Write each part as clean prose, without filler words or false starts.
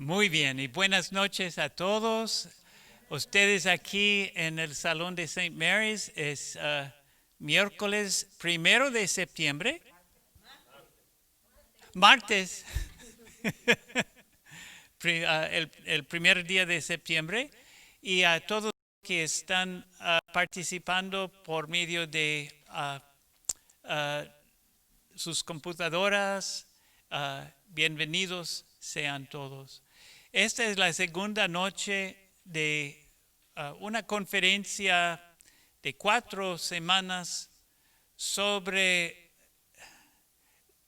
Muy bien, y buenas noches a todos. Ustedes aquí en el Salón de St. Mary's es miércoles 1 de septiembre, martes, el primer día de septiembre, y a todos que están participando por medio de ah, sus computadoras, bienvenidos sean todos. Esta es la segunda noche de una conferencia de 4 semanas sobre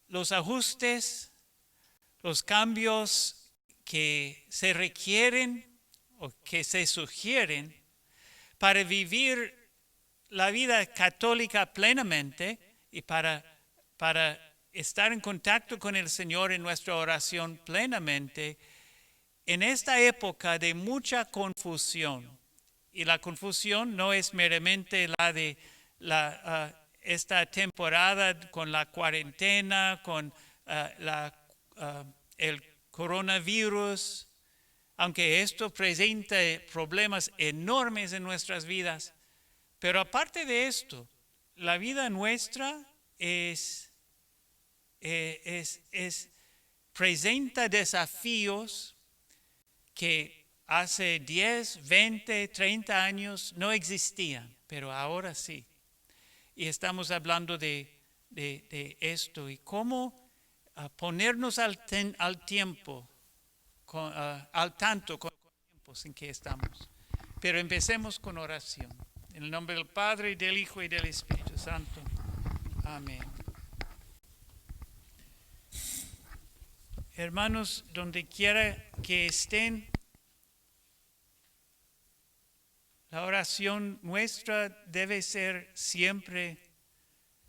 los ajustes, los cambios que se requieren o que se sugieren para vivir la vida católica plenamente y para estar en contacto con el Señor en nuestra oración plenamente en esta época de mucha confusión. Y la confusión no es meramente la de esta temporada con la cuarentena, con el coronavirus, aunque esto presenta problemas enormes en nuestras vidas. Pero aparte de esto, la vida nuestra presenta desafíos que hace 10, 20, 30 años no existían, pero ahora sí. Y estamos hablando de esto y cómo ponernos al tiempo, al tanto con los tiempos en que estamos. Pero empecemos con oración. En el nombre del Padre, y del Hijo, y del Espíritu Santo. Amén. Hermanos, donde quiera que estén, la oración nuestra debe ser siempre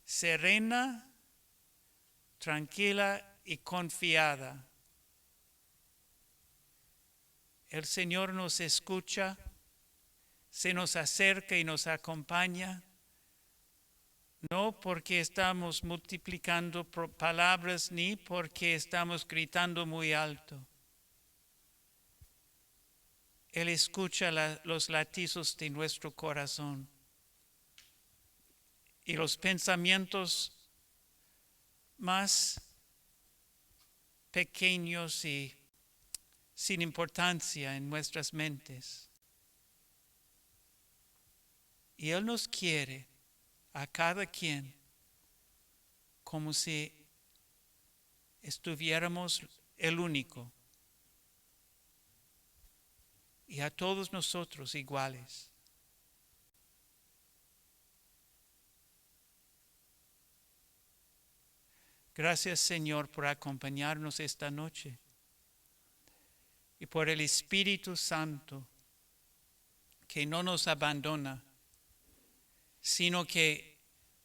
serena, tranquila y confiada. El Señor nos escucha, se nos acerca y nos acompaña, no porque estamos multiplicando palabras ni porque estamos gritando muy alto. Él escucha los latidos de nuestro corazón y los pensamientos más pequeños y sin importancia en nuestras mentes. Y Él nos quiere a cada quien como si estuviéramos el único. Y a todos nosotros iguales. Gracias, Señor, por acompañarnos esta noche y por el Espíritu Santo que no nos abandona, sino que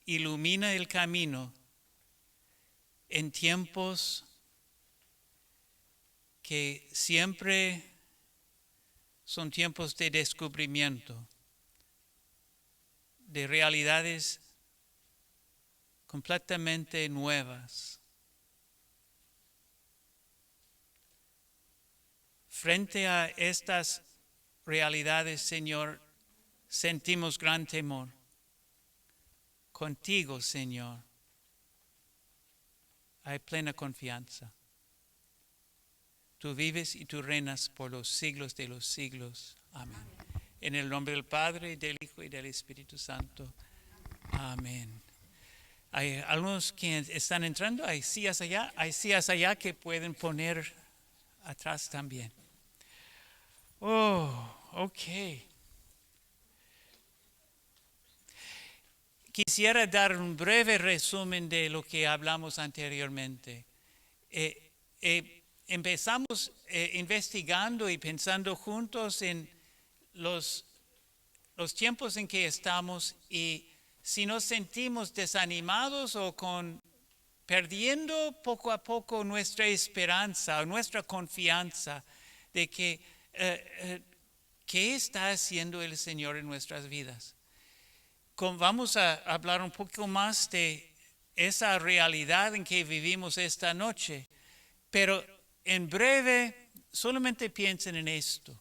ilumina el camino en tiempos que siempre son tiempos de descubrimiento, de realidades completamente nuevas. Frente a estas realidades, Señor, sentimos gran temor. Contigo, Señor, hay plena confianza. Tú vives y tú reinas por los siglos de los siglos. Amén. En el nombre del Padre, del Hijo y del Espíritu Santo. Amén. Hay algunos que están entrando, hay sillas allá que pueden poner atrás también. Ok. Quisiera dar un breve resumen de lo que hablamos anteriormente. Empezamos investigando y pensando juntos en los tiempos en que estamos y si nos sentimos desanimados o perdiendo poco a poco nuestra esperanza o nuestra confianza de que qué está haciendo el Señor en nuestras vidas. Vamos a hablar un poco más de esa realidad en que vivimos esta noche, pero en breve solamente piensen en esto.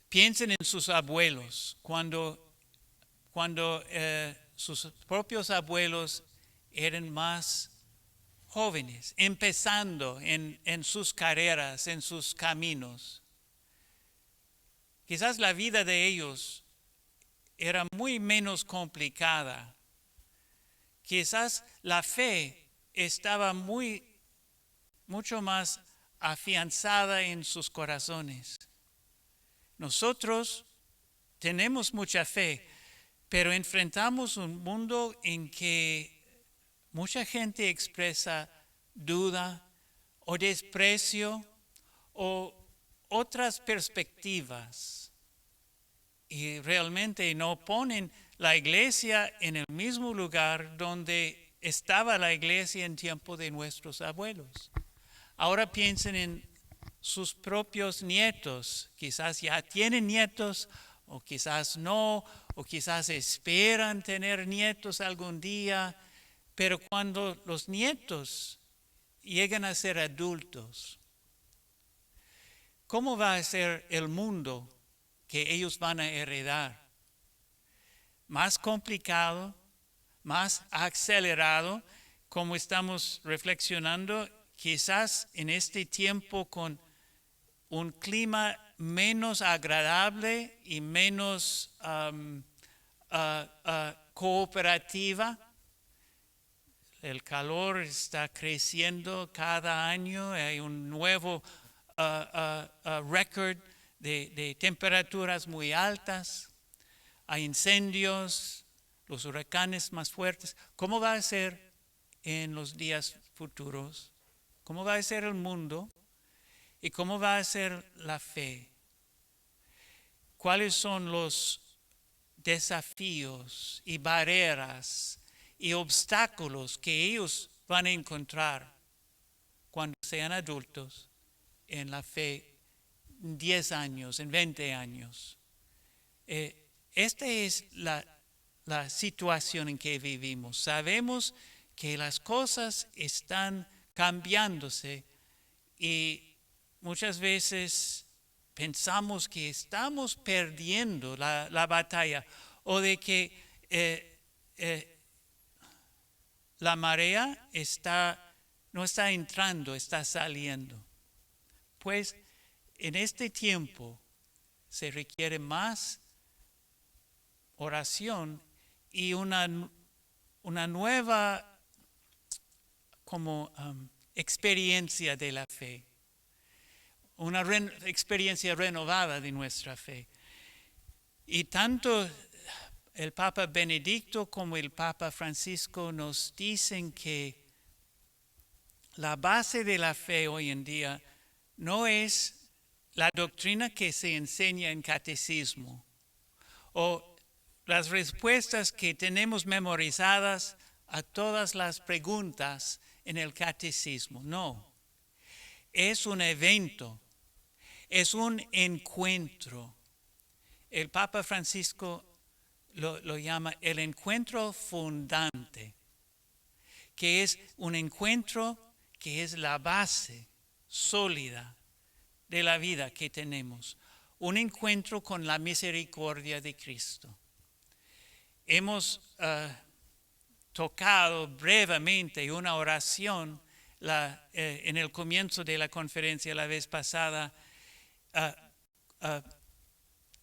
Piensen en sus abuelos, cuando sus propios abuelos eran más jóvenes, empezando en sus carreras, en sus caminos. Quizás la vida de ellos era muy menos complicada. Quizás la fe estaba mucho más afianzada en sus corazones. Nosotros tenemos mucha fe, pero enfrentamos un mundo en que mucha gente expresa duda o desprecio o otras perspectivas y realmente no ponen la iglesia en el mismo lugar donde estaba la iglesia en tiempo de nuestros abuelos. Ahora piensen en sus propios nietos, quizás ya tienen nietos o quizás no, o quizás esperan tener nietos algún día, pero cuando los nietos llegan a ser adultos, ¿cómo va a ser el mundo que ellos van a heredar? Más complicado, más acelerado, como estamos reflexionando, quizás en este tiempo con un clima menos agradable y menos cooperativa. El calor está creciendo cada año, hay un nuevo récord de temperaturas muy altas, hay incendios, los huracanes más fuertes. ¿Cómo va a ser en los días futuros? ¿Cómo va a ser el mundo? ¿Y cómo va a ser la fe? ¿Cuáles son los desafíos y barreras y obstáculos que ellos van a encontrar cuando sean adultos en la fe en 10 años, en 20 años? Esta es la situación en que vivimos. Sabemos que las cosas están cambiándose y muchas veces pensamos que estamos perdiendo la batalla o de que la marea no está entrando, está saliendo. Pues en este tiempo se requiere más oración y una nueva experiencia de la fe, una experiencia renovada de nuestra fe. Y tanto el Papa Benedicto como el Papa Francisco nos dicen que la base de la fe hoy en día no es la doctrina que se enseña en catecismo o las respuestas que tenemos memorizadas a todas las preguntas en el catecismo. No, es un evento, es un encuentro. El Papa Francisco lo llama el encuentro fundante, que es un encuentro que es la base sólida de la vida que tenemos, un encuentro con la misericordia de Cristo. Hemos tocado brevemente una oración en el comienzo de la conferencia la vez pasada,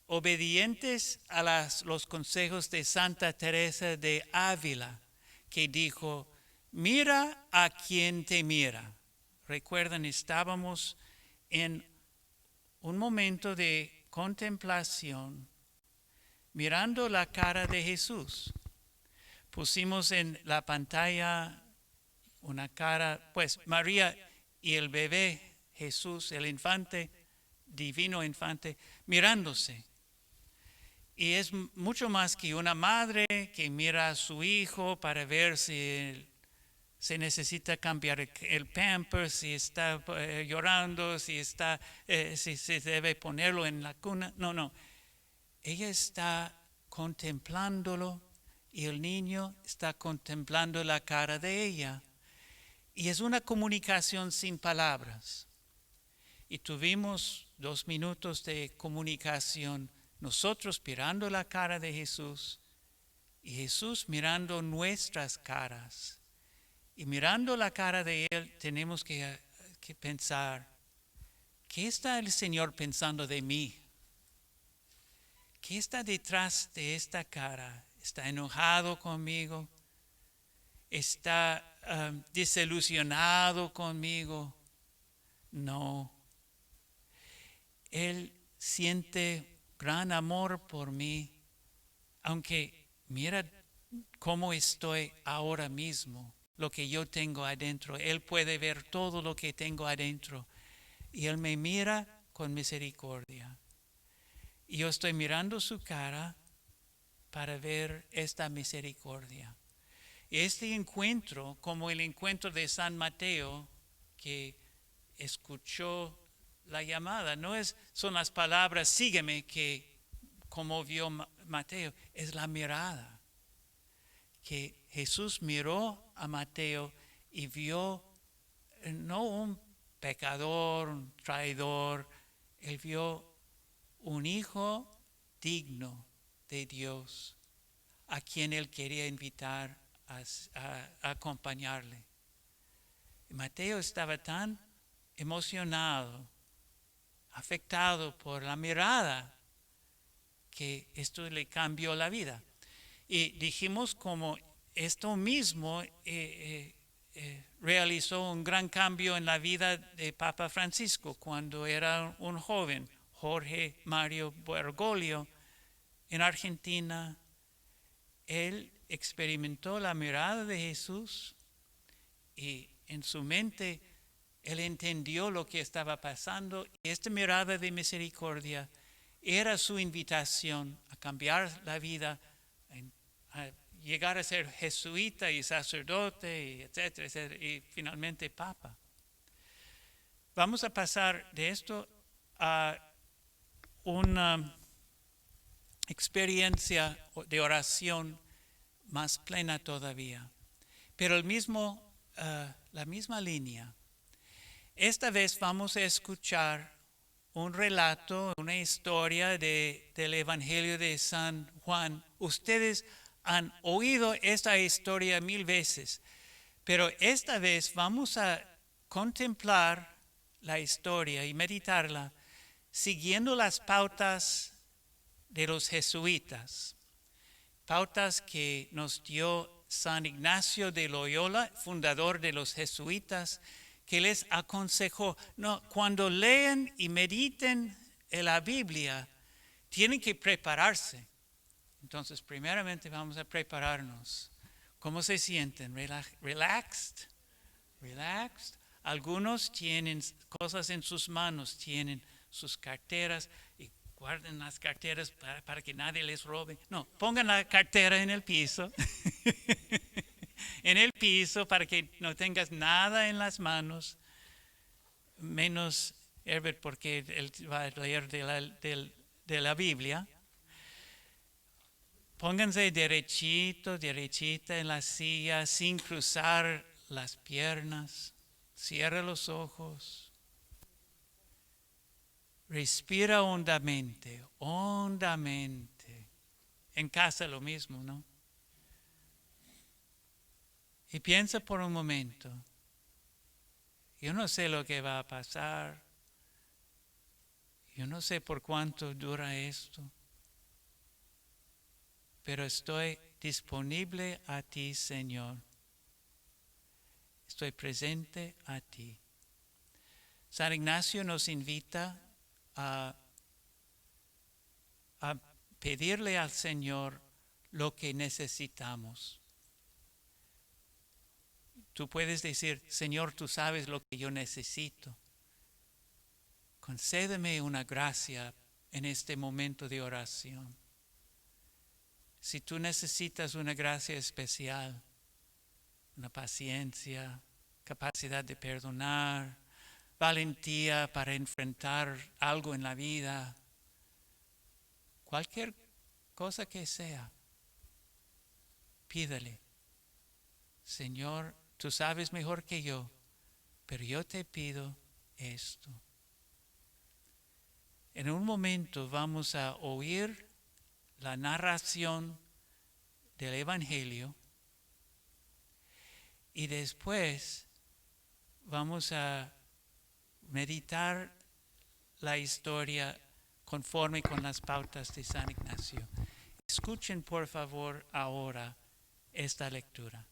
obedientes a los consejos de Santa Teresa de Ávila, que dijo: mira a quien te mira. Recuerdan, estábamos en un momento de contemplación, mirando la cara de Jesús. Pusimos en la pantalla una cara, pues María y el bebé Jesús, el infante, divino infante, mirándose. Y es mucho más que una madre que mira a su hijo para ver si se necesita cambiar el pamper, si está llorando, si se debe ponerlo en la cuna. No. Ella está contemplándolo y el niño está contemplando la cara de ella. Y es una comunicación sin palabras. y tuvimos 2 minutos de comunicación, nosotros mirando la cara de Jesús y Jesús mirando nuestras caras. Y mirando la cara de Él tenemos que pensar, ¿qué está el Señor pensando de mí? ¿Qué está detrás de esta cara? ¿Está enojado conmigo? ¿Está desilusionado conmigo? No. Él siente gran amor por mí, aunque mira cómo estoy ahora mismo, lo que yo tengo adentro. Él puede ver todo lo que tengo adentro y Él me mira con misericordia. Y yo estoy mirando su cara para ver esta misericordia. Este encuentro, como el encuentro de San Mateo, que escuchó la llamada, no son las palabras sígueme que conmovió Mateo, es la mirada. Que Jesús miró a Mateo y vio no un pecador, un traidor, él vio un hijo digno de Dios, a quien él quería invitar a acompañarle. Mateo estaba tan emocionado, afectado por la mirada, que esto le cambió la vida. Y dijimos como esto mismo realizó un gran cambio en la vida de Papa Francisco cuando era un joven, Jorge Mario Bergoglio, en Argentina. Él experimentó la mirada de Jesús y en su mente él entendió lo que estaba pasando y esta mirada de misericordia era su invitación a cambiar la vida, a llegar a ser jesuita y sacerdote, y etcétera, etcétera, y finalmente papa. Vamos a pasar de esto a una experiencia de oración más plena todavía, pero la misma línea. Esta vez vamos a escuchar un relato, una historia del Evangelio de San Juan. Ustedes han oído esta historia 1000 veces, pero esta vez vamos a contemplar la historia y meditarla siguiendo las pautas de los jesuitas, pautas que nos dio San Ignacio de Loyola, fundador de los jesuitas, que les aconsejó, no, cuando leen y mediten en la Biblia, tienen que prepararse. Entonces, primeramente vamos a prepararnos. ¿Cómo se sienten? Relaxed. Algunos tienen cosas en sus manos, tienen sus carteras y guarden las carteras para que nadie les robe. No, pongan la cartera en el piso. En el piso para que no tengas nada en las manos, menos Herbert porque él va a leer de la Biblia. Pónganse derechita en la silla sin cruzar las piernas. Cierra los ojos. Respira hondamente. En casa lo mismo, ¿no? Y piensa por un momento, yo no sé lo que va a pasar, yo no sé por cuánto dura esto, pero estoy disponible a ti, Señor. Estoy presente a ti. San Ignacio nos invita a pedirle al Señor lo que necesitamos. Tú puedes decir, Señor, tú sabes lo que yo necesito. Concédeme una gracia en este momento de oración. Si tú necesitas una gracia especial, una paciencia, capacidad de perdonar, valentía para enfrentar algo en la vida, cualquier cosa que sea, pídele, Señor, tú sabes mejor que yo, pero yo te pido esto. En un momento vamos a oír la narración del Evangelio y después vamos a meditar la historia conforme con las pautas de San Ignacio. Escuchen por favor ahora esta lectura.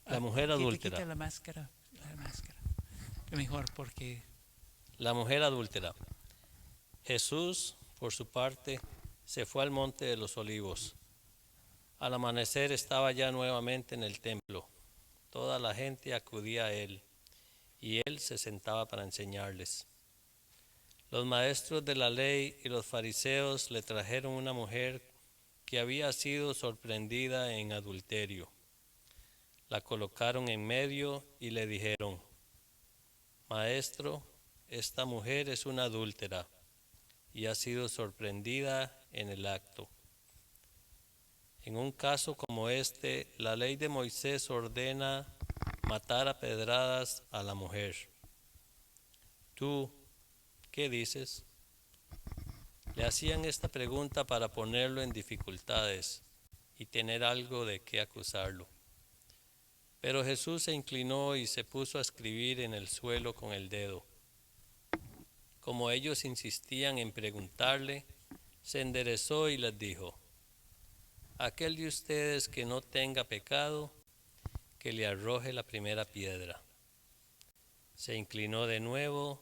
La mujer adúltera. Quita la máscara. Mejor porque... La mujer adúltera. Jesús, por su parte, se fue al monte de los olivos. Al amanecer estaba ya nuevamente en el templo. Toda la gente acudía a él, y él se sentaba para enseñarles. Los maestros de la ley y los fariseos le trajeron una mujer que había sido sorprendida en adulterio. La colocaron en medio y le dijeron: Maestro, esta mujer es una adúltera y ha sido sorprendida en el acto. En un caso como este, la ley de Moisés ordena matar a pedradas a la mujer. ¿Tú qué dices? Le hacían esta pregunta para ponerlo en dificultades y tener algo de qué acusarlo. Pero Jesús se inclinó y se puso a escribir en el suelo con el dedo. Como ellos insistían en preguntarle, se enderezó y les dijo: Aquel de ustedes que no tenga pecado, que le arroje la primera piedra. Se inclinó de nuevo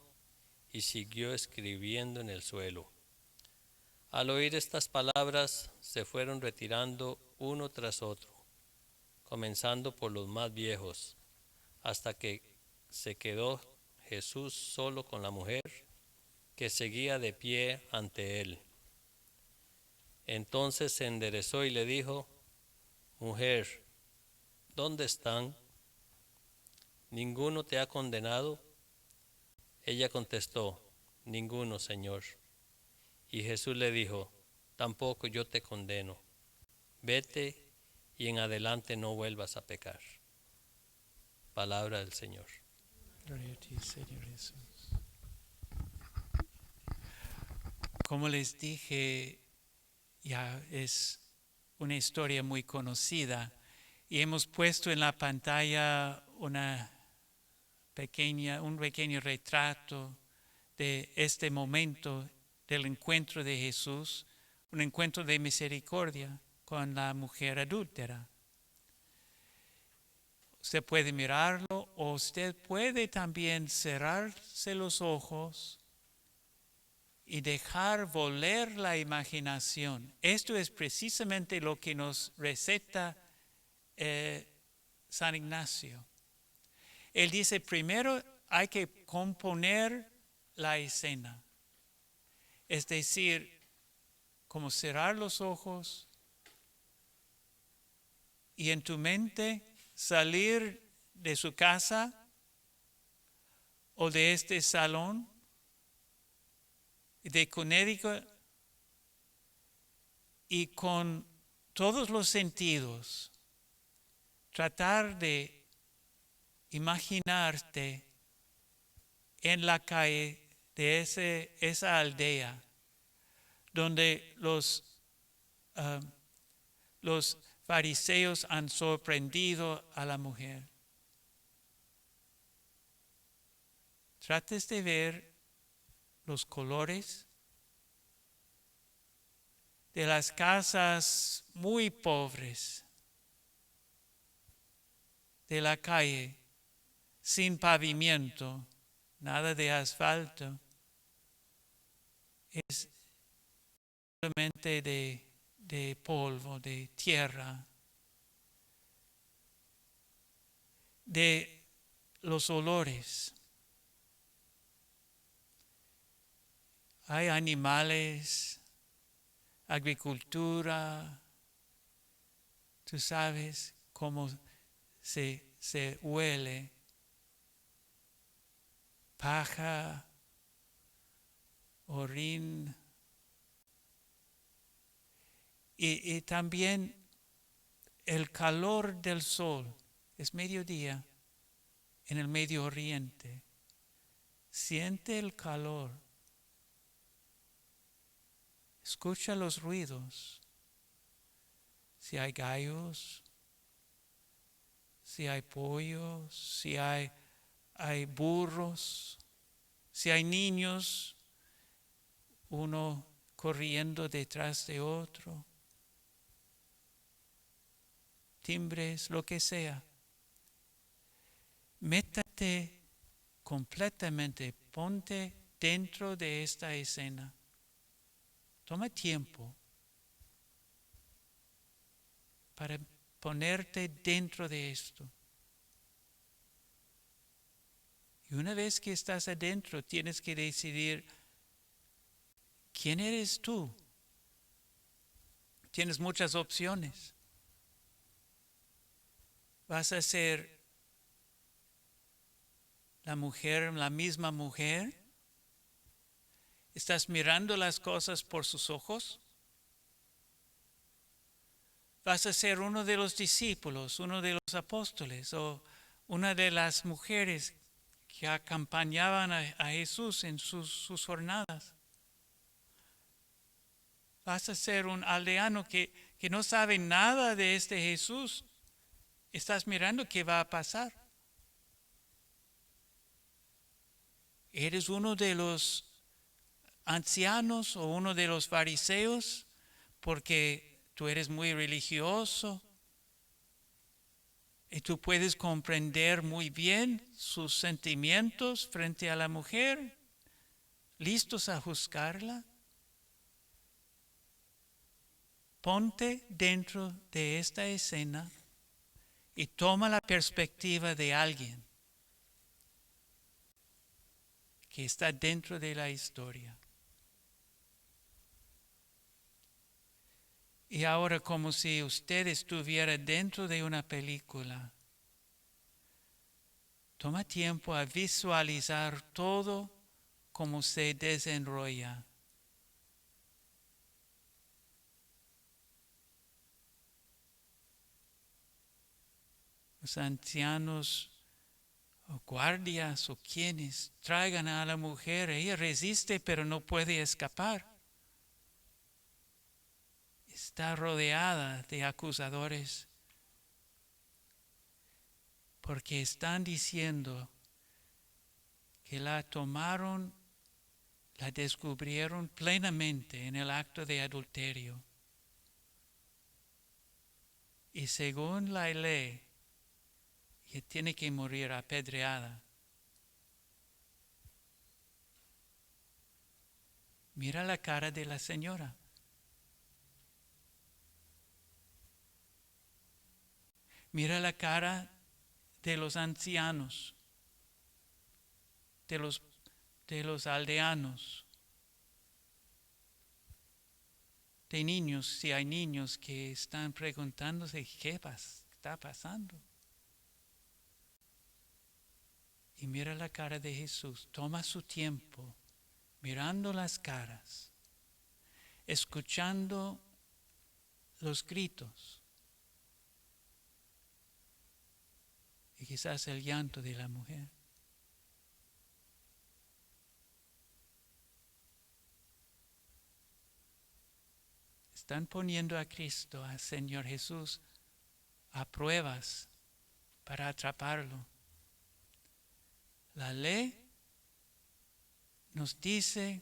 y siguió escribiendo en el suelo. Al oír estas palabras, se fueron retirando uno tras otro, comenzando por los más viejos, hasta que se quedó Jesús solo con la mujer, que seguía de pie ante él. Entonces se enderezó y le dijo: Mujer, ¿dónde están? ¿Ninguno te ha condenado? Ella contestó: Ninguno, Señor. Y Jesús le dijo: Tampoco yo te condeno. Vete y en adelante no vuelvas a pecar. Palabra del Señor. Gloria a ti, Señor Jesús. Como les dije, ya es una historia muy conocida y hemos puesto en la pantalla un pequeño retrato de este momento del encuentro de Jesús, un encuentro de misericordia con la mujer adúltera. Usted puede mirarlo o usted puede también cerrarse los ojos y dejar volar la imaginación. Esto es precisamente lo que nos receta San Ignacio. Él dice, primero hay que componer la escena. Es decir, como cerrar los ojos y en tu mente salir de su casa o de este salón de Connecticut y con todos los sentidos tratar de imaginarte en la calle de esa aldea donde los fariseos han sorprendido a la mujer. Trates de ver los colores de las casas muy pobres de la calle, sin pavimento, nada de asfalto, es simplemente de polvo, de tierra, de los olores. Hay animales, agricultura, tú sabes cómo se huele, paja, orín, y también el calor del sol, es mediodía, en el Medio Oriente. Siente el calor. Escucha los ruidos. Si hay gallos, si hay pollos, si hay burros, si hay niños, uno corriendo detrás de otro, timbres, lo que sea. Métate completamente, ponte dentro de esta escena. Toma tiempo para ponerte dentro de esto. Y una vez que estás adentro, tienes que decidir quién eres tú. Tienes muchas opciones. Vas a ser la mujer, la misma mujer. ¿Estás mirando las cosas por sus ojos? ¿Vas a ser uno de los discípulos, uno de los apóstoles o una de las mujeres que acompañaban a Jesús en sus jornadas? ¿Vas a ser un aldeano que no sabe nada de este Jesús? ¿Estás mirando qué va a pasar? ¿Eres uno de los ancianos o uno de los fariseos porque tú eres muy religioso y tú puedes comprender muy bien sus sentimientos frente a la mujer, listos a juzgarla? Ponte dentro de esta escena y toma la perspectiva de alguien que está dentro de la historia. Y ahora, como si usted estuviera dentro de una película, toma tiempo a visualizar todo como se desenrolla. Los ancianos o guardias o quienes traigan a la mujer, ella resiste pero no puede escapar. Está rodeada de acusadores porque están diciendo que la tomaron, la descubrieron plenamente en el acto de adulterio. Y según la ley, ella tiene que morir apedreada. Mira la cara de la señora. Mira la cara de los ancianos, de los aldeanos, de niños, si hay niños que están preguntándose qué está pasando. Y mira la cara de Jesús, toma su tiempo mirando las caras, escuchando los gritos y quizás el llanto de la mujer. Están poniendo a Cristo, al Señor Jesús, a pruebas para atraparlo. La ley nos dice,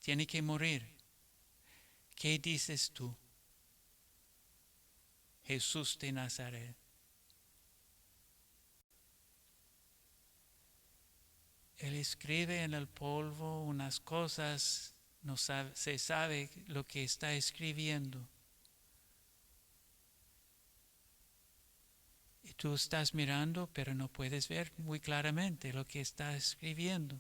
tiene que morir. ¿Qué dices tú? Jesús de Nazaret. Él escribe en el polvo unas cosas, no se sabe lo que está escribiendo. Y tú estás mirando, pero no puedes ver muy claramente lo que está escribiendo.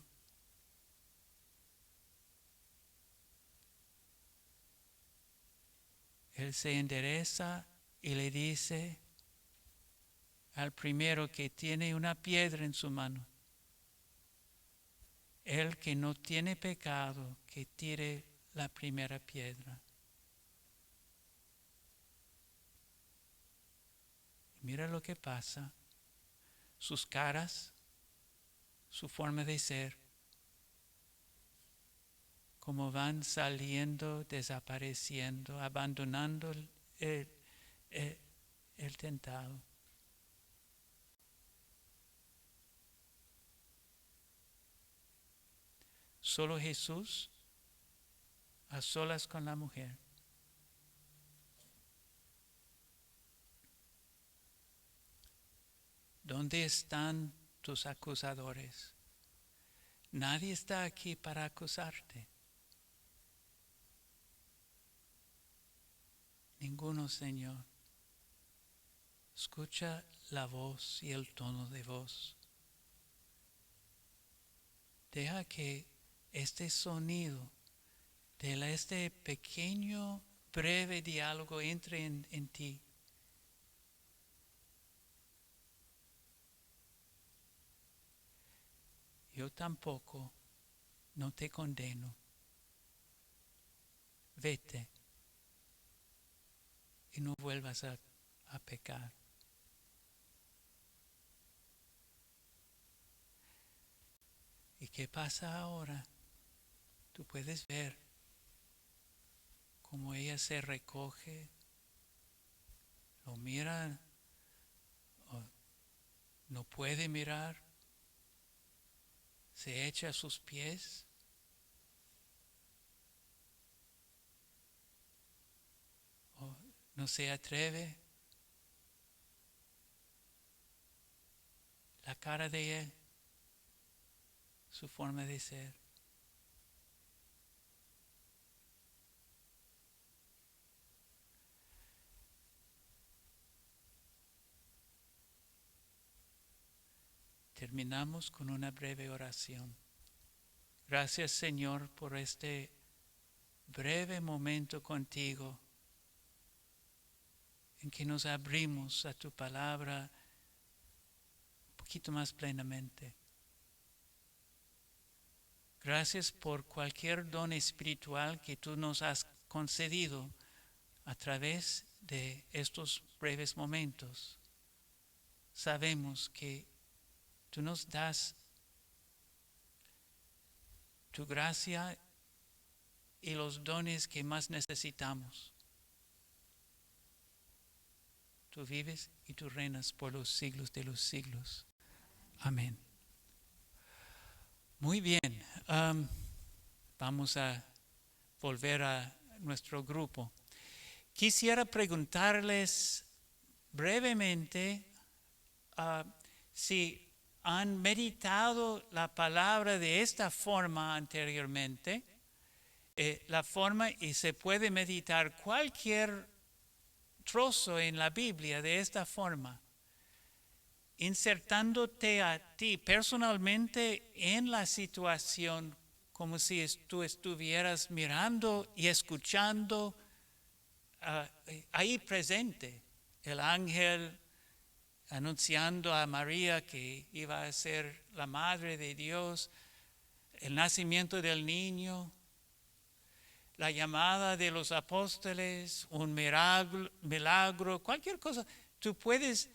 Él se endereza y le dice al primero que tiene una piedra en su mano: el que no tiene pecado, que tire la primera piedra. Mira lo que pasa. sus caras, su forma de ser, cómo van saliendo, desapareciendo, abandonando el tentado. Solo Jesús a solas con la mujer. ¿Dónde están tus acusadores? Nadie está aquí para acusarte. Ninguno, Señor. Escucha la voz y el tono de voz. Deja que este sonido de este pequeño, breve diálogo entre en ti. Yo tampoco no te condeno. Vete y no vuelvas a pecar. ¿Y qué pasa ahora? Tú puedes ver cómo ella se recoge, lo mira, no puede mirar, se echa a sus pies. No se atreve. La cara de él, su forma de ser. Terminamos con una breve oración. Gracias, Señor, por este breve momento contigo en que nos abrimos a tu palabra un poquito más plenamente. Gracias por cualquier don espiritual que tú nos has concedido a través de estos breves momentos. Sabemos que tú nos das tu gracia y los dones que más necesitamos. Tú vives y tú reinas por los siglos de los siglos. Amén. Muy bien. Vamos a volver a nuestro grupo. Quisiera preguntarles brevemente si han meditado la palabra de esta forma anteriormente. La forma, y se puede meditar cualquier trozo en la Biblia de esta forma, insertándote a ti personalmente en la situación como si tú estuvieras mirando y escuchando ahí presente el ángel anunciando a María que iba a ser la madre de Dios, el nacimiento del niño, la llamada de los apóstoles, un milagro, cualquier cosa. Tú puedes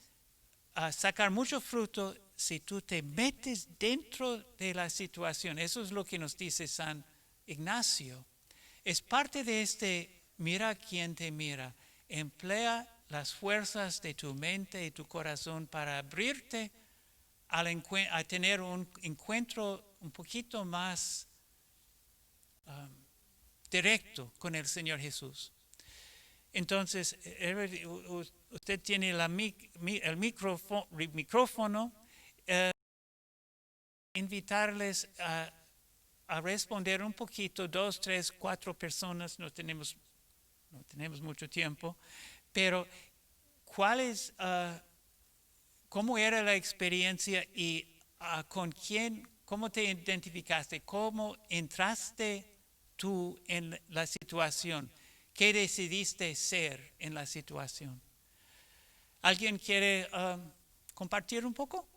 sacar mucho fruto si tú te metes dentro de la situación. Eso es lo que nos dice San Ignacio. Es parte de mira quién te mira. Emplea las fuerzas de tu mente y tu corazón para abrirte a tener un encuentro un poquito más directo con el Señor Jesús. Entonces, usted tiene el micrófono. Invitarles a responder un poquito, 2, 3, 4 personas, no tenemos mucho tiempo, pero ¿cómo era la experiencia y cómo te identificaste? ¿Cómo entraste tú en la situación? ¿Qué decidiste ser en la situación? ¿Alguien quiere compartir un poco?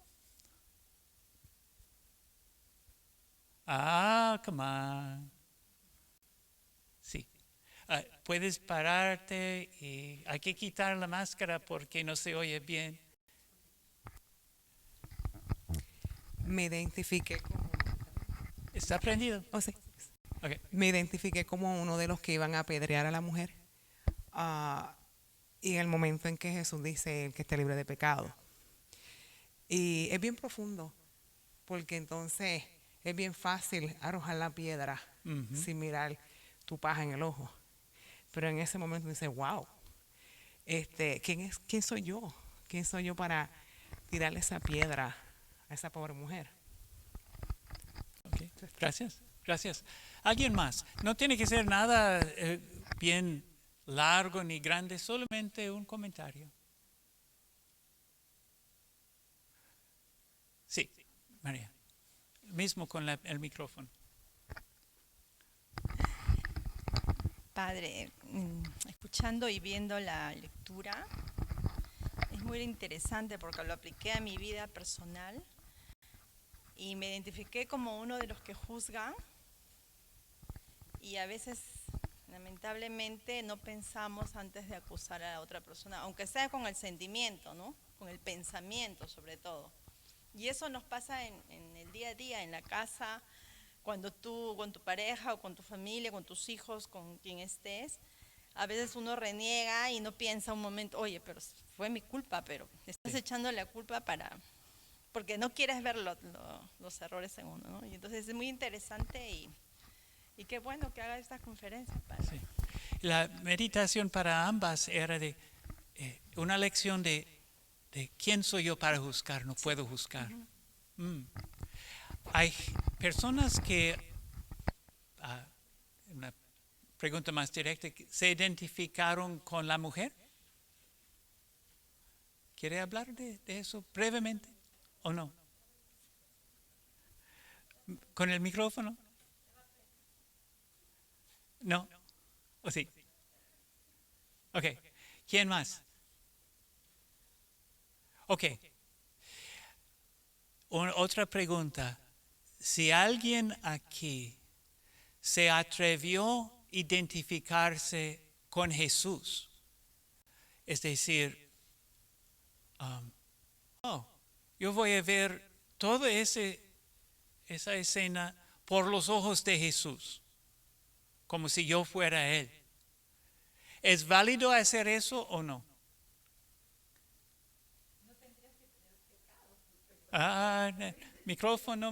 Come on. Sí. Puedes pararte y hay que quitar la máscara porque no se oye bien. Me identifiqué como, ¿Está prendido? oh, sí. Ok. Me identifiqué como uno de los que iban a apedrear a la mujer. Y en el momento en que Jesús dice el que esté libre de pecado. Y es bien profundo, porque entonces es bien fácil arrojar la piedra sin mirar tu paja en el ojo. Pero en ese momento dice, wow, ¿quién soy yo? ¿Quién soy yo para tirarle esa piedra a esa pobre mujer? Ok, gracias, gracias. ¿Alguien más? No tiene que ser nada bien largo ni grande, solamente un comentario. Sí, María. Mismo con el micrófono. Padre, escuchando y viendo la lectura, es muy interesante porque lo apliqué a mi vida personal y me identifiqué como uno de los que juzgan y a veces, lamentablemente, no pensamos antes de acusar a la otra persona, aunque sea con el sentimiento, ¿no? Con el pensamiento sobre todo. Y eso nos pasa en el día a día, en la casa, cuando tú, con tu pareja o con tu familia, con tus hijos, con quien estés, a veces uno reniega y no piensa un momento, oye, pero fue mi culpa, pero estás echando la culpa porque no quieres ver los errores en uno, ¿no? Y entonces es muy interesante y qué bueno que haga estas conferencias, Padre. Sí. La meditación para ambas era de una lección de quién soy yo para juzgar, no puedo juzgar. Hay personas que, una pregunta más directa, ¿se identificaron con la mujer? ¿Quiere hablar de eso brevemente o no? ¿Con el micrófono? ¿No? ¿O sí? Ok. ¿Quién más? Ok. Otra pregunta. Si alguien aquí se atrevió a identificarse con Jesús, es decir, yo voy a ver toda esa escena por los ojos de Jesús, como si yo fuera Él. ¿Es válido hacer eso o no? Micrófono.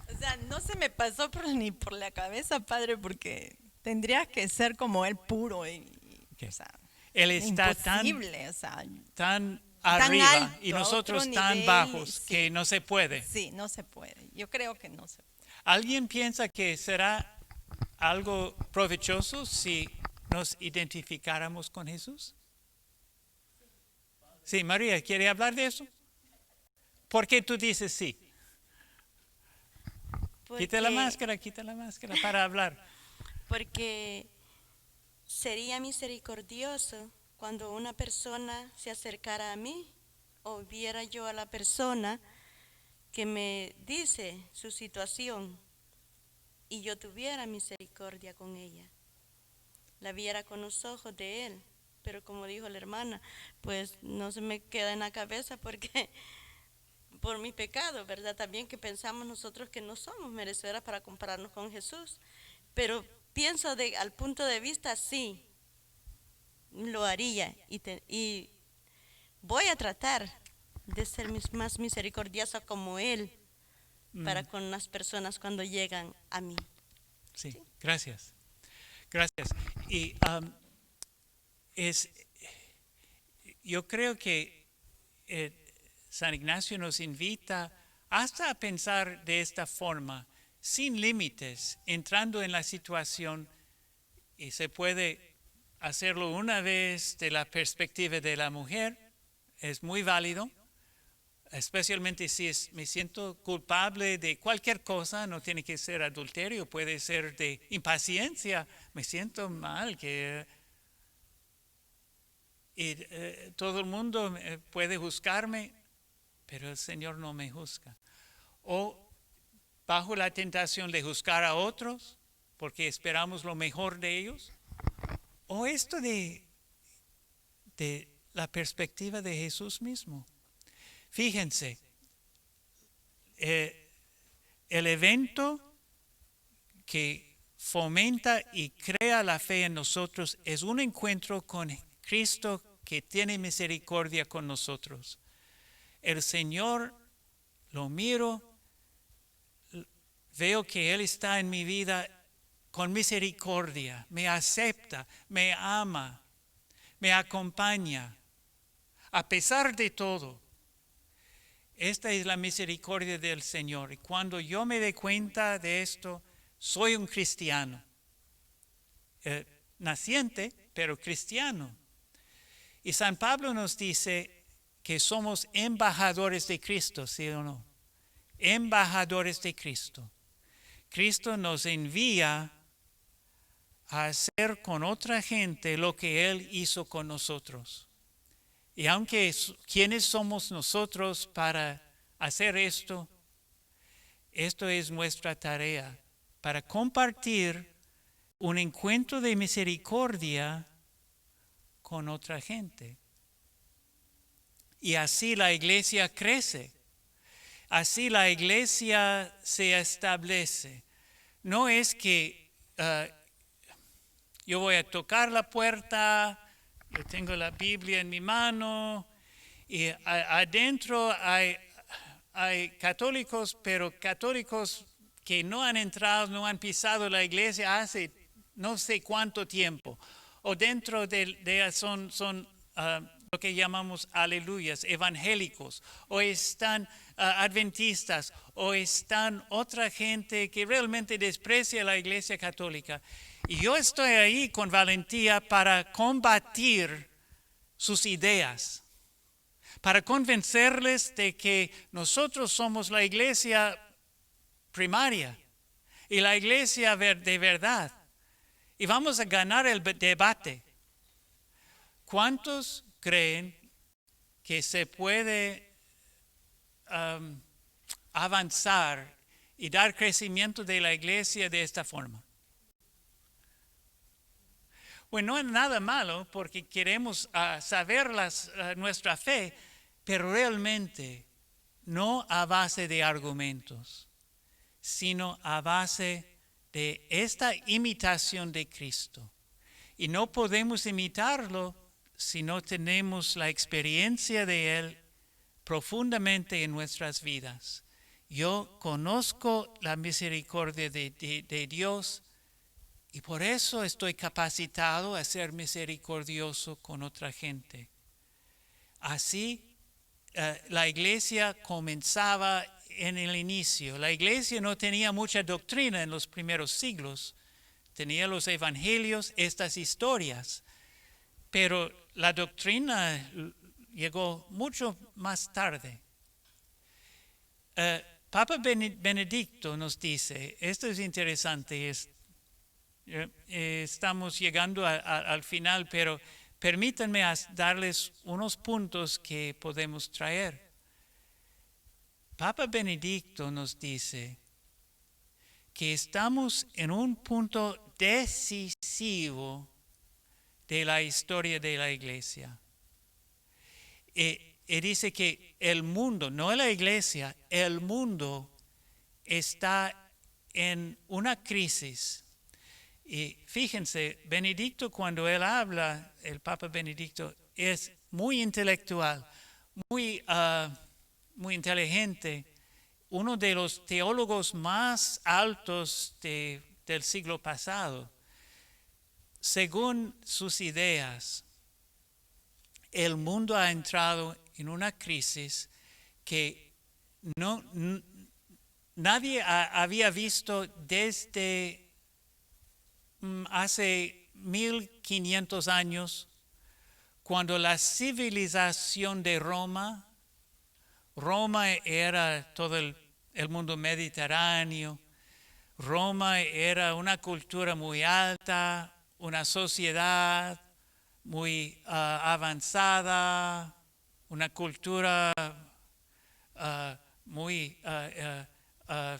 O sea, no se me pasó ni por la cabeza, Padre, porque tendrías que ser como él puro Okay. o sea, Él está imposible, o sea, tan arriba alto, y a nosotros otro tan nivel, bajos sí. que no se puede. Sí, no se puede. Yo creo que no se puede. ¿Alguien piensa que será algo provechoso si nos identificáramos con Jesús? Sí, María, ¿quiere hablar de eso? ¿Por qué tú dices sí? Quita la máscara para hablar. Porque sería misericordioso cuando una persona se acercara a mí o viera yo a la persona que me dice su situación y yo tuviera misericordia con ella, la viera con los ojos de él. Pero como dijo la hermana, pues no se me queda en la cabeza porque por mi pecado, ¿verdad? También que pensamos nosotros que no somos merecedoras para compararnos con Jesús. Pero pienso al punto de vista, sí, lo haría y voy a tratar de ser más misericordiosa como Él para con las personas cuando llegan a mí. Sí, gracias. Gracias. Y yo creo que San Ignacio nos invita hasta a pensar de esta forma, sin límites, entrando en la situación, y se puede hacerlo una vez de la perspectiva de la mujer, es muy válido, especialmente si me siento culpable de cualquier cosa, no tiene que ser adulterio, puede ser de impaciencia, me siento mal, todo el mundo puede juzgarme, pero el Señor no me juzga. O bajo la tentación de juzgar a otros, porque esperamos lo mejor de ellos. O esto de la perspectiva de Jesús mismo. Fíjense, el evento que fomenta y crea la fe en nosotros es un encuentro con Cristo que tiene misericordia con nosotros. El Señor, lo miro, veo que Él está en mi vida con misericordia, me acepta, me ama, me acompaña, a pesar de todo. Esta es la misericordia del Señor. Y cuando yo me dé cuenta de esto, soy un cristiano. Naciente, pero cristiano. Y San Pablo nos dice que somos embajadores de Cristo, ¿sí o no? Embajadores de Cristo. Cristo nos envía a hacer con otra gente lo que Él hizo con nosotros. Y aunque ¿quiénes somos nosotros para hacer esto? Esto es nuestra tarea, para compartir un encuentro de misericordia con otra gente. Y así la iglesia crece, así la iglesia se establece. No es que yo voy a tocar la puerta, yo tengo la Biblia en mi mano y adentro hay católicos, pero católicos que no han entrado, no han pisado la iglesia hace no sé cuánto tiempo. O dentro de son lo que llamamos aleluyas, evangélicos, o están adventistas, o están otra gente que realmente desprecia la iglesia católica. Y yo estoy ahí con valentía para combatir sus ideas, para convencerles de que nosotros somos la iglesia primaria y la iglesia de verdad. Y vamos a ganar el debate. ¿Cuántos creen que se puede avanzar y dar crecimiento de la iglesia de esta forma? Bueno, no es nada malo porque queremos saber nuestra fe, pero realmente no a base de argumentos, sino a base de esta imitación de Cristo. Y no podemos imitarlo si no tenemos la experiencia de Él profundamente en nuestras vidas. Yo conozco la misericordia de Dios y por eso estoy capacitado a ser misericordioso con otra gente. Así, la iglesia comenzaba en el inicio. La iglesia no tenía mucha doctrina en los primeros siglos. Tenía los evangelios, estas historias. Pero la doctrina llegó mucho más tarde. Papa Benedicto nos dice, esto es interesante, estamos llegando al final, pero permítanme darles unos puntos que podemos traer. Papa Benedicto nos dice que estamos en un punto decisivo de la historia de la iglesia. Y dice que el mundo, no la iglesia, el mundo está en una crisis. Y fíjense, Benedicto cuando él habla, el Papa Benedicto, es muy intelectual, muy inteligente, uno de los teólogos más altos del siglo pasado. Según sus ideas, el mundo ha entrado en una crisis que nadie había visto desde hace 1500 años, cuando la civilización de Roma era todo el mundo mediterráneo, Roma era una cultura muy alta, una sociedad muy avanzada, una cultura muy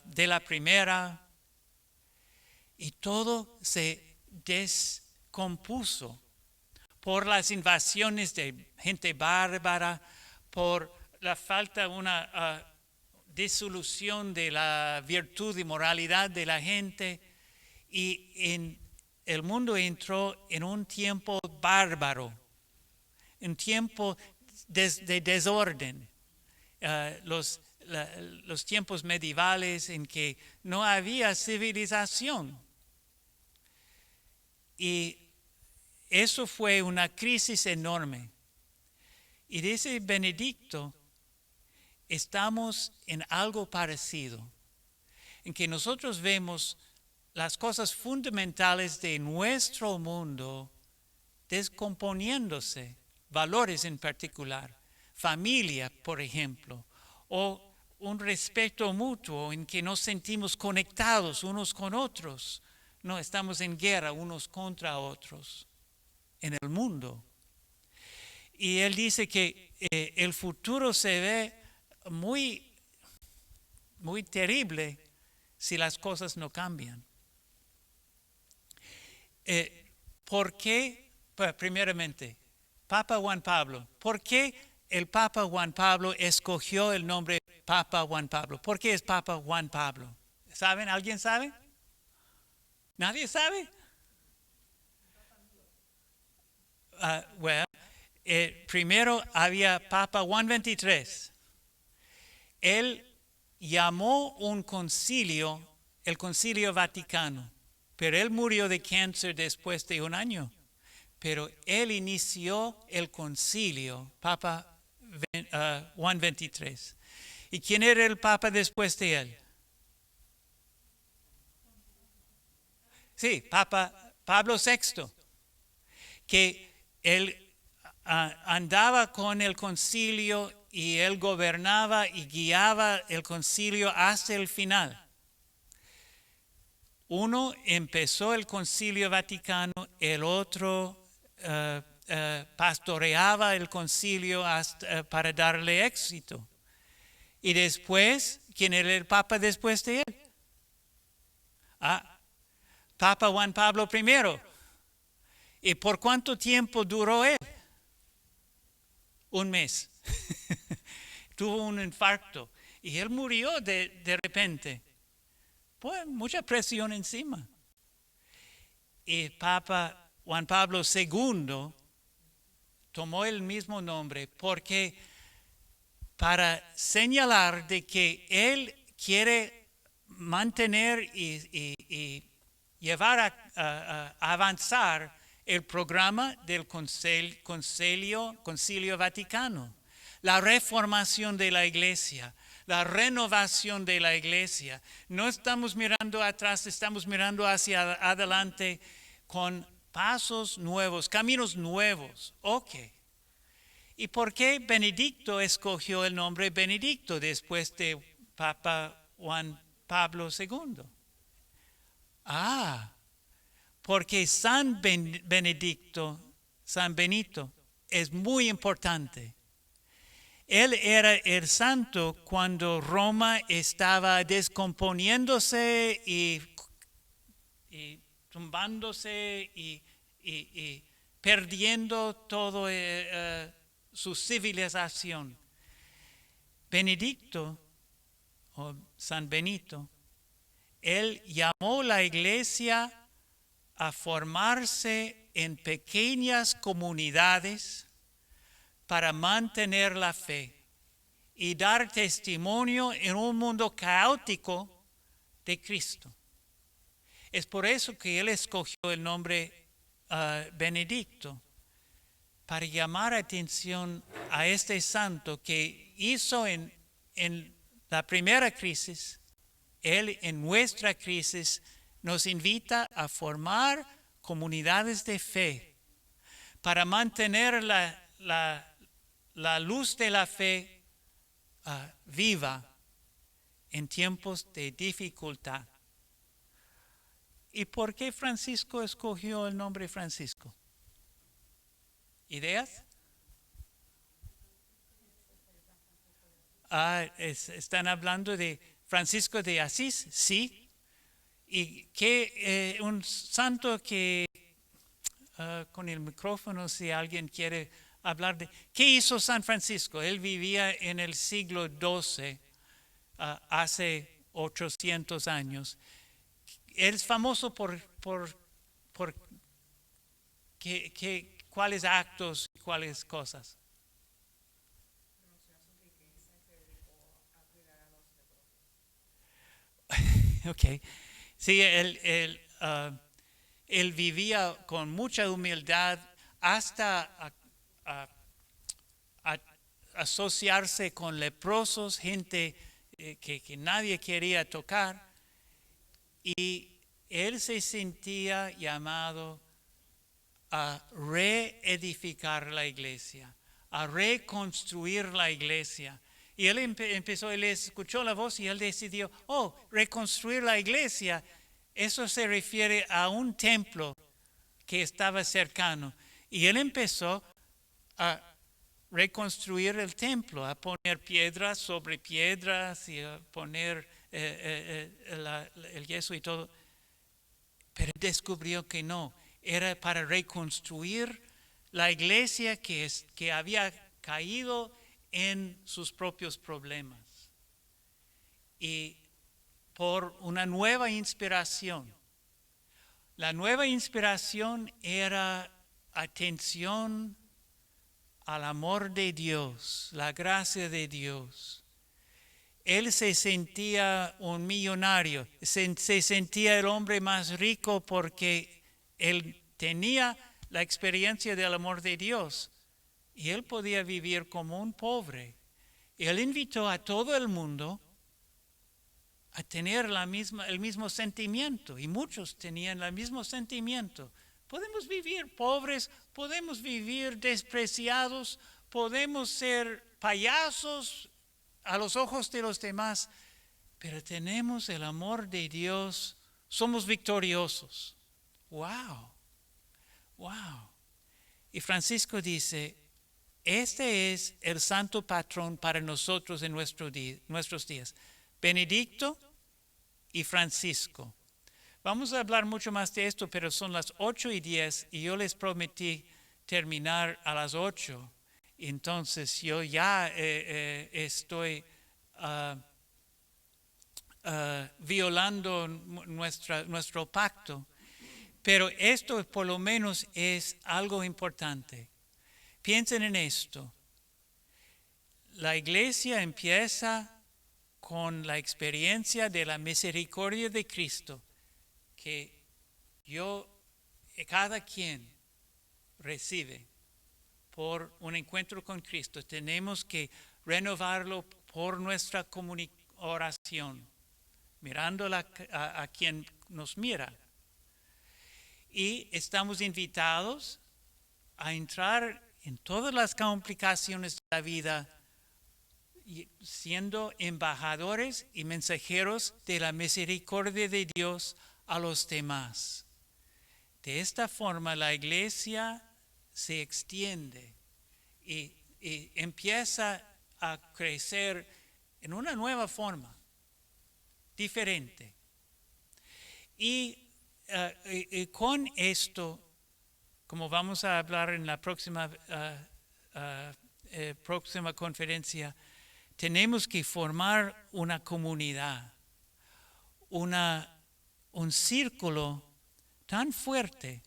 de la primera, y todo se descompuso por las invasiones de gente bárbara, por la falta, una disolución de la virtud y moralidad de la gente, y el mundo entró en un tiempo bárbaro, un tiempo de desorden. Los tiempos medievales en que no había civilización. Y eso fue una crisis enorme. Y dice Benedicto, estamos en algo parecido, en que nosotros vemos las cosas fundamentales de nuestro mundo descomponiéndose, valores en particular, familia, por ejemplo, o un respeto mutuo en que nos sentimos conectados unos con otros. No estamos en guerra unos contra otros en el mundo. Y él dice que el futuro se ve muy, muy terrible si las cosas no cambian. ¿Por qué? Pues, primeramente, Papa Juan Pablo. ¿Por qué el Papa Juan Pablo escogió el nombre Papa Juan Pablo? ¿Por qué es Papa Juan Pablo? ¿Saben? ¿Alguien sabe? ¿Nadie sabe? Bueno, primero había Papa Juan XXIII. Él llamó un concilio, el Concilio Vaticano, pero él murió de cáncer después de un año. Pero él inició el concilio, Papa Juan XXIII. ¿Y quién era el Papa después de él? Sí, Papa Pablo VI, que él andaba con el concilio y él gobernaba y guiaba el concilio hasta el final. Uno empezó el Concilio Vaticano, el otro pastoreaba el concilio para darle éxito. Y después, ¿quién era el Papa después de él? Papa Juan Pablo I. ¿Y por cuánto tiempo duró él? Un mes. Tuvo un infarto y él murió de repente. Pues mucha presión encima. Y Papa Juan Pablo II tomó el mismo nombre porque para señalar de que él quiere mantener y llevar a avanzar el programa del Concilio Vaticano, la reformación de la Iglesia, la renovación de la Iglesia. No estamos mirando atrás, estamos mirando hacia adelante con pasos nuevos, caminos nuevos. Ok. ¿Y por qué Benedicto escogió el nombre Benedicto después de Papa Juan Pablo II? Porque San Benedicto, San Benito, es muy importante. Él era el santo cuando Roma estaba descomponiéndose y tumbándose y perdiendo toda su civilización. Benedicto, o San Benito, él llamó a la iglesia a formarse en pequeñas comunidades para mantener la fe y dar testimonio en un mundo caótico de Cristo. Es por eso que él escogió el nombre Benedicto, para llamar atención a este santo que hizo en la primera crisis. Él en nuestra crisis nos invita a formar comunidades de fe para mantener la luz de la fe viva en tiempos de dificultad. ¿Y por qué Francisco escogió el nombre Francisco? ¿Ideas? ¿Están hablando de Francisco de Asís? Sí. Y que un santo que, con el micrófono, si alguien quiere hablar de qué hizo San Francisco. Él vivía en el siglo XII, hace 800 años. Él es famoso por cuáles actos, cuáles cosas. Ok. Sí, él vivía con mucha humildad hasta asociarse con leprosos, gente que nadie quería tocar. Y él se sentía llamado a reedificar la iglesia, a reconstruir la iglesia. Y él empezó, él escuchó la voz y él decidió, reconstruir la iglesia. Eso se refiere a un templo que estaba cercano. Y él empezó a reconstruir el templo, a poner piedras sobre piedras y a poner el yeso y todo. Pero descubrió que no, era para reconstruir la iglesia que había caído en sus propios problemas. Y por una nueva inspiración. La nueva inspiración era atención al amor de Dios, la gracia de Dios. Él se sentía un millonario, se sentía el hombre más rico porque él tenía la experiencia del amor de Dios y él podía vivir como un pobre. Él invitó a todo el mundo a tener el mismo sentimiento, y muchos tenían el mismo sentimiento. Podemos vivir pobres, podemos vivir despreciados, podemos ser payasos a los ojos de los demás, pero tenemos el amor de Dios, somos victoriosos. ¡Wow! ¡Wow! Y Francisco dice, este es el santo patrón para nosotros en nuestros días. Benedicto y Francisco. Vamos a hablar mucho más de esto, pero son las 8:10 y yo les prometí terminar a las 8. Entonces yo ya estoy violando nuestro pacto. Pero esto por lo menos es algo importante. Piensen en esto. La iglesia empieza con la experiencia de la misericordia de Cristo, que cada quien recibe por un encuentro con Cristo. Tenemos que renovarlo por nuestra oración, mirando a quien nos mira. Y estamos invitados a entrar en todas las complicaciones de la vida, siendo embajadores y mensajeros de la misericordia de Dios a los demás. De esta forma la iglesia se extiende y empieza a crecer en una nueva forma, diferente. Y con esto, como vamos a hablar en la próxima conferencia, tenemos que formar una comunidad, un círculo tan fuerte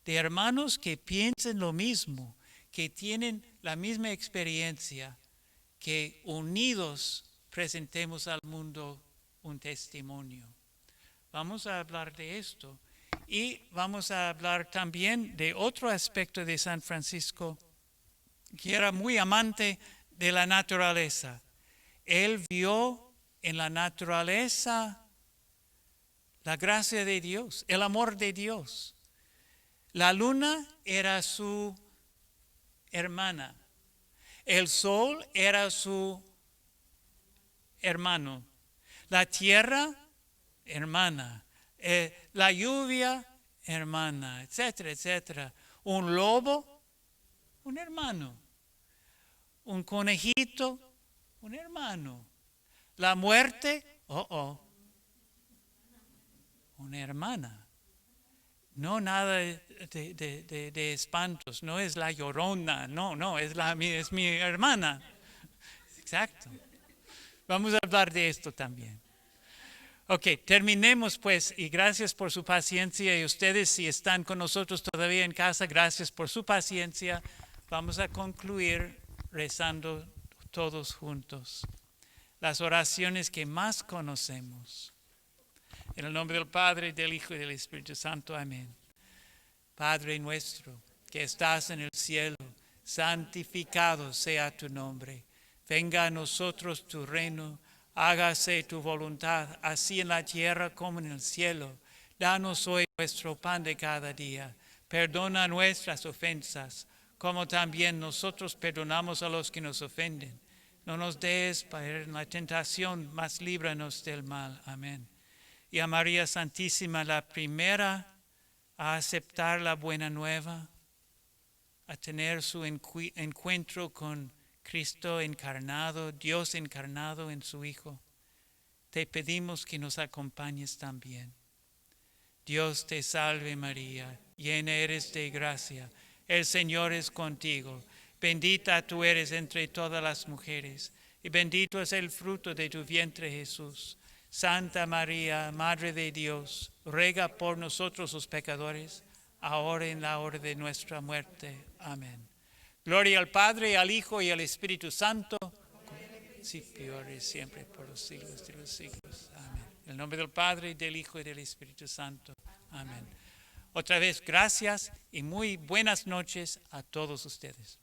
de hermanos que piensen lo mismo, que tienen la misma experiencia, que unidos presentemos al mundo un testimonio. Vamos a hablar de esto y vamos a hablar también de otro aspecto de San Francisco, que era muy amante de la naturaleza. Él vio en la naturaleza la gracia de Dios, el amor de Dios. La luna era su hermana, el sol era su hermano, la tierra, hermana, la lluvia, hermana, etcétera, etcétera. Un lobo, un hermano. Un conejito, un hermano. La muerte, una hermana. No nada de espantos, no es la Llorona, no, es mi hermana. Exacto. Vamos a hablar de esto también. Ok, terminemos pues y gracias por su paciencia y ustedes si están con nosotros todavía en casa, gracias por su paciencia. Vamos a concluir rezando todos juntos las oraciones que más conocemos. En el nombre del Padre, del Hijo y del Espíritu Santo. Amén. Padre nuestro, que estás en el cielo, santificado sea tu nombre. Venga a nosotros tu reino, hágase tu voluntad, así en la tierra como en el cielo. Danos hoy nuestro pan de cada día. Perdona nuestras ofensas, como también nosotros perdonamos a los que nos ofenden. No nos des caer en la tentación, mas líbranos del mal. Amén. Y a María Santísima, la primera a aceptar la buena nueva, a tener su encuentro con Cristo encarnado, Dios encarnado en su Hijo. Te pedimos que nos acompañes también. Dios te salve María, llena eres de gracia, el Señor es contigo. Bendita tú eres entre todas las mujeres, y bendito es el fruto de tu vientre Jesús. Santa María, Madre de Dios, ruega por nosotros los pecadores, ahora y en la hora de nuestra muerte. Amén. Gloria al Padre, al Hijo y al Espíritu Santo, principio, ahora y siempre, por los siglos de los siglos. Amén. En el nombre del Padre, del Hijo y del Espíritu Santo. Amén. Otra vez, gracias y muy buenas noches a todos ustedes.